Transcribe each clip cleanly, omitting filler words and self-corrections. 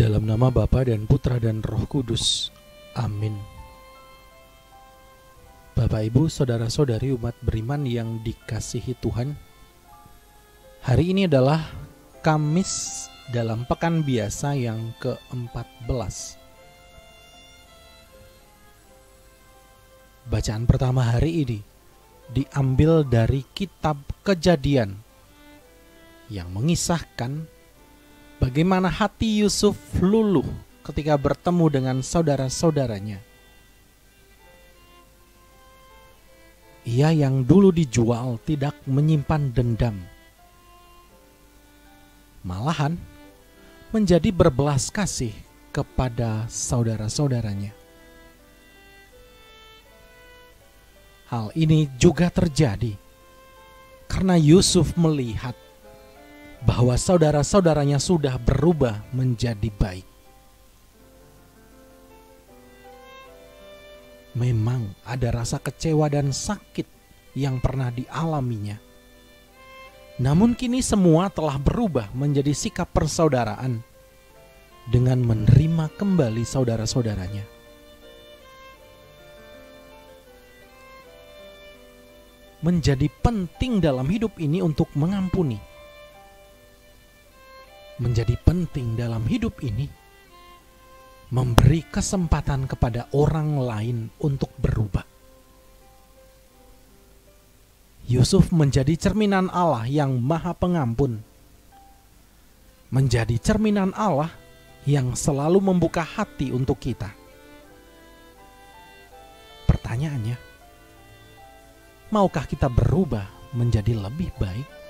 Dalam nama Bapa dan Putra dan Roh Kudus. Amin. Bapak, Ibu, saudara-saudari umat beriman yang dikasihi Tuhan, hari ini adalah Kamis dalam pekan biasa yang ke-14. Bacaan pertama hari ini diambil dari kitab Kejadian yang mengisahkan bagaimana hati Yusuf luluh ketika bertemu dengan saudara-saudaranya. Ia yang dulu dijual tidak menyimpan dendam, malahan menjadi berbelas kasih kepada saudara-saudaranya. Hal ini juga terjadi karena Yusuf melihat bahwa saudara-saudaranya sudah berubah menjadi baik. Memang ada rasa kecewa dan sakit yang pernah dialaminya. Namun kini semua telah berubah menjadi sikap persaudaraan dengan menerima kembali saudara-saudaranya. Menjadi penting dalam hidup ini untuk mengampuni. Menjadi penting dalam hidup ini memberi kesempatan kepada orang lain untuk berubah. Yusuf menjadi cerminan Allah yang Maha Pengampun. Menjadi cerminan Allah yang selalu membuka hati untuk kita. Pertanyaannya, maukah kita berubah menjadi lebih baik?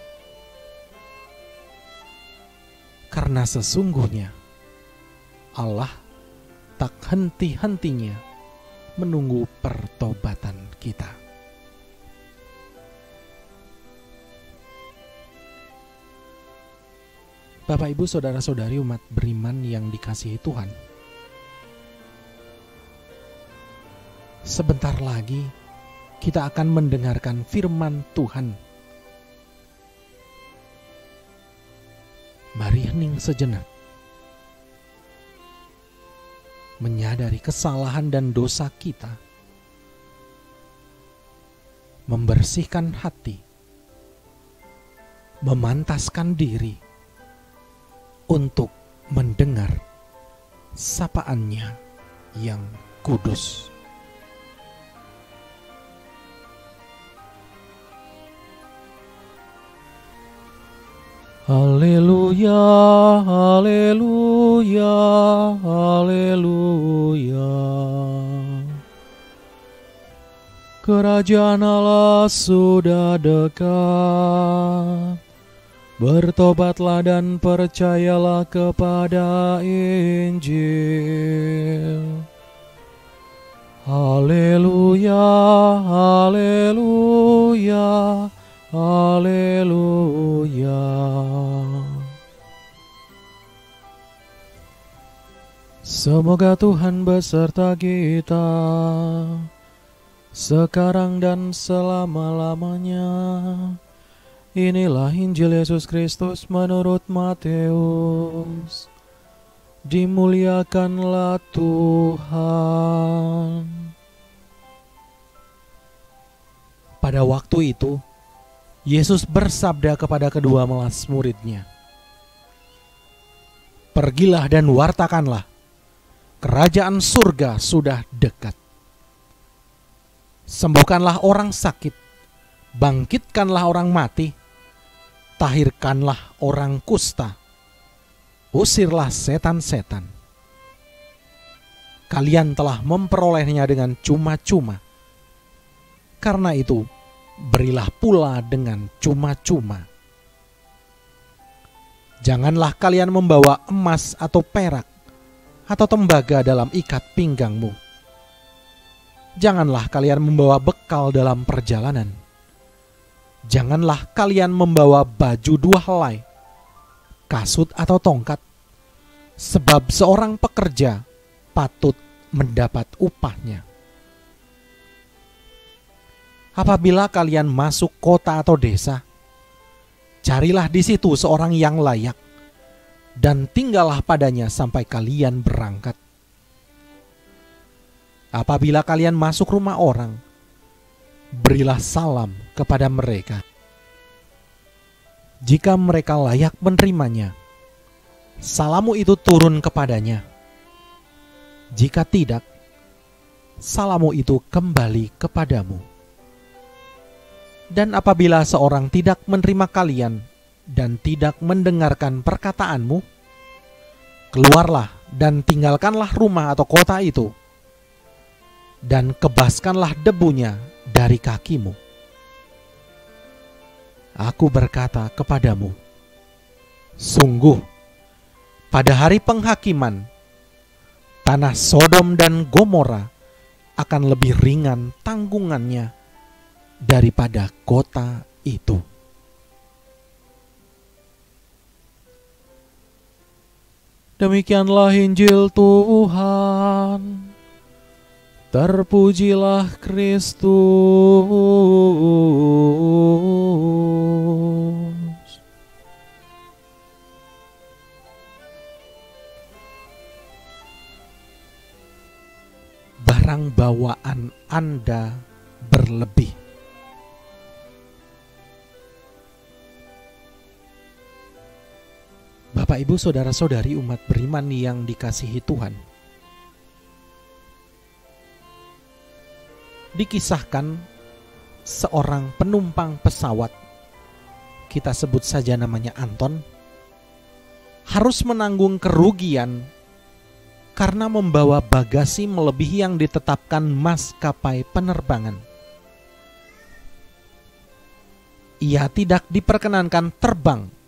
Karena sesungguhnya Allah tak henti-hentinya menunggu pertobatan kita. Bapak, Ibu, saudara-saudari umat beriman yang dikasihi Tuhan, sebentar lagi kita akan mendengarkan firman Tuhan. Mari hening sejenak, menyadari kesalahan dan dosa kita, membersihkan hati, memantaskan diri untuk mendengar sapaannya yang kudus. Haleluya, haleluya, haleluya. Kerajaan Allah sudah dekat. Bertobatlah dan percayalah kepada Injil. Haleluya, haleluya, haleluya. Semoga Tuhan beserta kita sekarang dan selama-lamanya. Inilah Injil Yesus Kristus menurut Matius. Dimuliakanlah Tuhan. Pada waktu itu, Yesus bersabda kepada kedua belas murid-Nya, "Pergilah dan wartakanlah, kerajaan surga sudah dekat. Sembuhkanlah orang sakit, bangkitkanlah orang mati, tahirkanlah orang kusta, usirlah setan-setan. Kalian telah memperolehnya dengan cuma-cuma. Karena itu, berilah pula dengan cuma-cuma. Janganlah kalian membawa emas atau perak atau tembaga dalam ikat pinggangmu. Janganlah kalian membawa bekal dalam perjalanan. Janganlah kalian membawa baju dua helai, kasut atau tongkat, sebab seorang pekerja patut mendapat upahnya. Apabila kalian masuk kota atau desa, carilah di situ seorang yang layak, dan tinggallah padanya sampai kalian berangkat. Apabila kalian masuk rumah orang, berilah salam kepada mereka. Jika mereka layak menerimanya, salammu itu turun kepadanya. Jika tidak, salammu itu kembali kepadamu. Dan apabila seorang tidak menerima kalian dan tidak mendengarkan perkataanmu, keluarlah dan tinggalkanlah rumah atau kota itu, dan kebaskanlah debunya dari kakimu. Aku berkata kepadamu, sungguh, pada hari penghakiman, tanah Sodom dan Gomora akan lebih ringan tanggungannya daripada kota itu. Demikianlah Injil Tuhan. Terpujilah Kristus. Barang bawaan Anda berlebih. Bapak, Ibu, saudara-saudari umat beriman yang dikasihi Tuhan, dikisahkan seorang penumpang pesawat, kita sebut saja namanya Anton, harus menanggung kerugian karena membawa bagasi melebihi yang ditetapkan maskapai penerbangan. Ia tidak diperkenankan terbang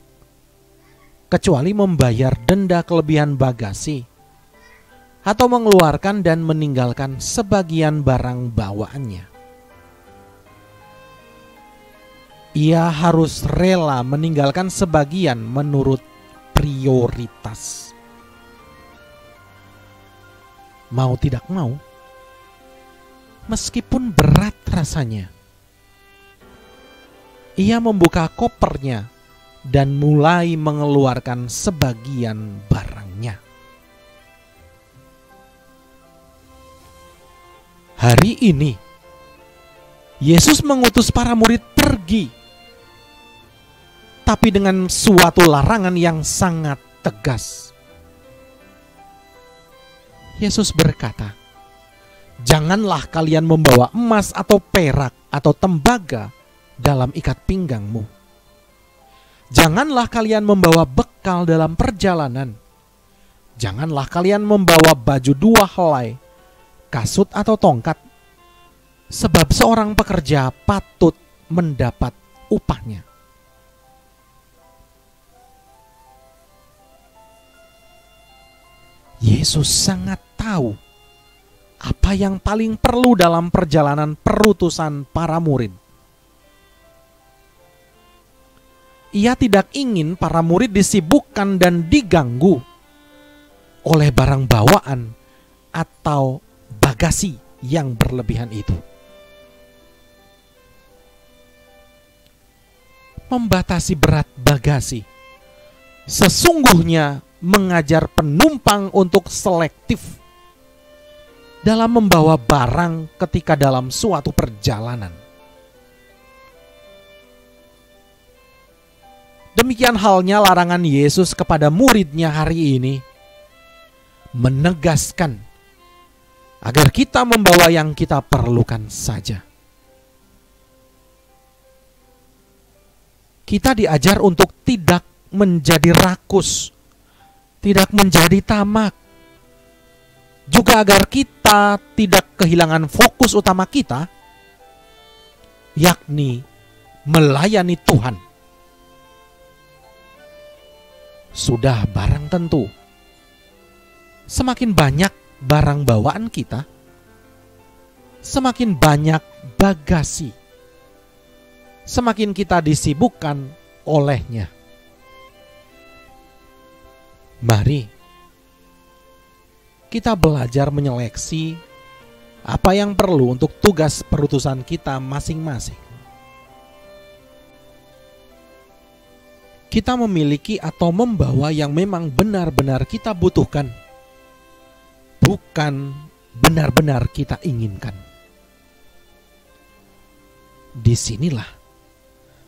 kecuali membayar denda kelebihan bagasi atau mengeluarkan dan meninggalkan sebagian barang bawaannya. Ia harus rela meninggalkan sebagian menurut prioritas. Mau tidak mau, meskipun berat rasanya, ia membuka kopernya dan mulai mengeluarkan sebagian barangnya. Hari ini, Yesus mengutus para murid pergi, tapi dengan suatu larangan yang sangat tegas. Yesus berkata, "Janganlah kalian membawa emas atau perak atau tembaga dalam ikat pinggangmu. Janganlah kalian membawa bekal dalam perjalanan. Janganlah kalian membawa baju dua helai, kasut atau tongkat, sebab seorang pekerja patut mendapat upahnya." Yesus sangat tahu apa yang paling perlu dalam perjalanan perutusan para murid. Ia tidak ingin para murid disibukkan dan diganggu oleh barang bawaan atau bagasi yang berlebihan itu. Membatasi berat bagasi sesungguhnya mengajar penumpang untuk selektif dalam membawa barang ketika dalam suatu perjalanan. Demikian halnya larangan Yesus kepada muridnya hari ini menegaskan agar kita membawa yang kita perlukan saja. Kita diajar untuk tidak menjadi rakus, tidak menjadi tamak, juga agar kita tidak kehilangan fokus utama kita, yakni melayani Tuhan. Sudah barang tentu, semakin banyak barang bawaan kita, semakin banyak bagasi, semakin kita disibukkan olehnya. Mari kita belajar menyeleksi apa yang perlu untuk tugas perutusan kita masing-masing. kita memiliki atau membawa yang memang benar-benar kita butuhkan, bukan benar-benar kita inginkan. Disinilah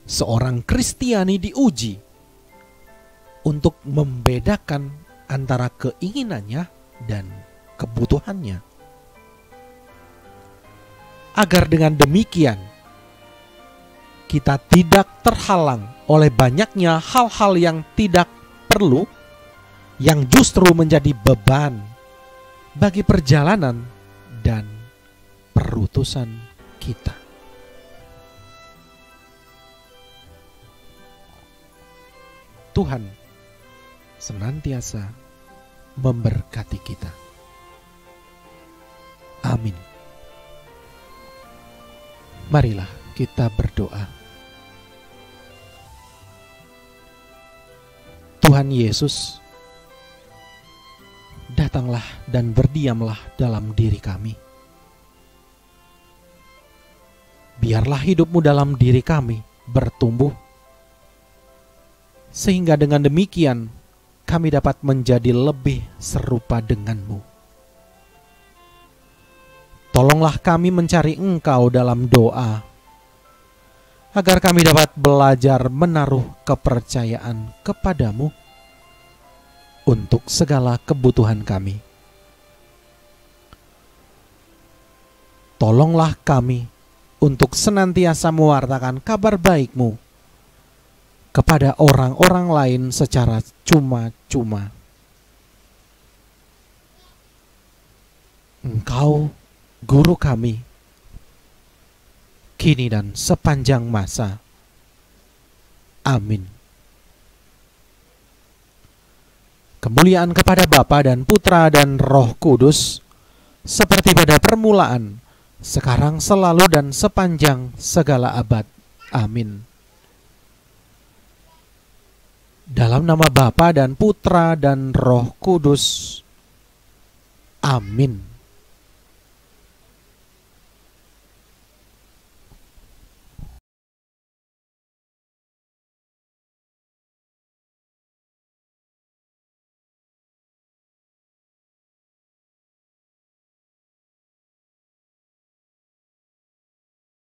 seorang Kristiani diuji untuk membedakan antara keinginannya dan kebutuhannya. Agar dengan demikian kita tidak terhalang oleh banyaknya hal-hal yang tidak perlu, yang justru menjadi beban bagi perjalanan dan perutusan kita. Tuhan senantiasa memberkati kita. Amin. Marilah kita berdoa. Tuhan Yesus, datanglah dan berdiamlah dalam diri kami. Biarlah hidupmu dalam diri kami bertumbuh, sehingga dengan demikian kami dapat menjadi lebih serupa denganmu. Tolonglah kami mencari Engkau dalam doa, agar kami dapat belajar menaruh kepercayaan kepadamu untuk segala kebutuhan kami. Tolonglah kami untuk senantiasa mewartakan kabar baik-Mu kepada orang-orang lain secara cuma-cuma. Engkau Guru kami, kini dan sepanjang masa. Amin. Kemuliaan kepada Bapa dan Putra dan Roh Kudus, seperti pada permulaan, sekarang, selalu, dan sepanjang segala abad. Amin. Dalam nama Bapa dan Putra dan Roh Kudus. Amin.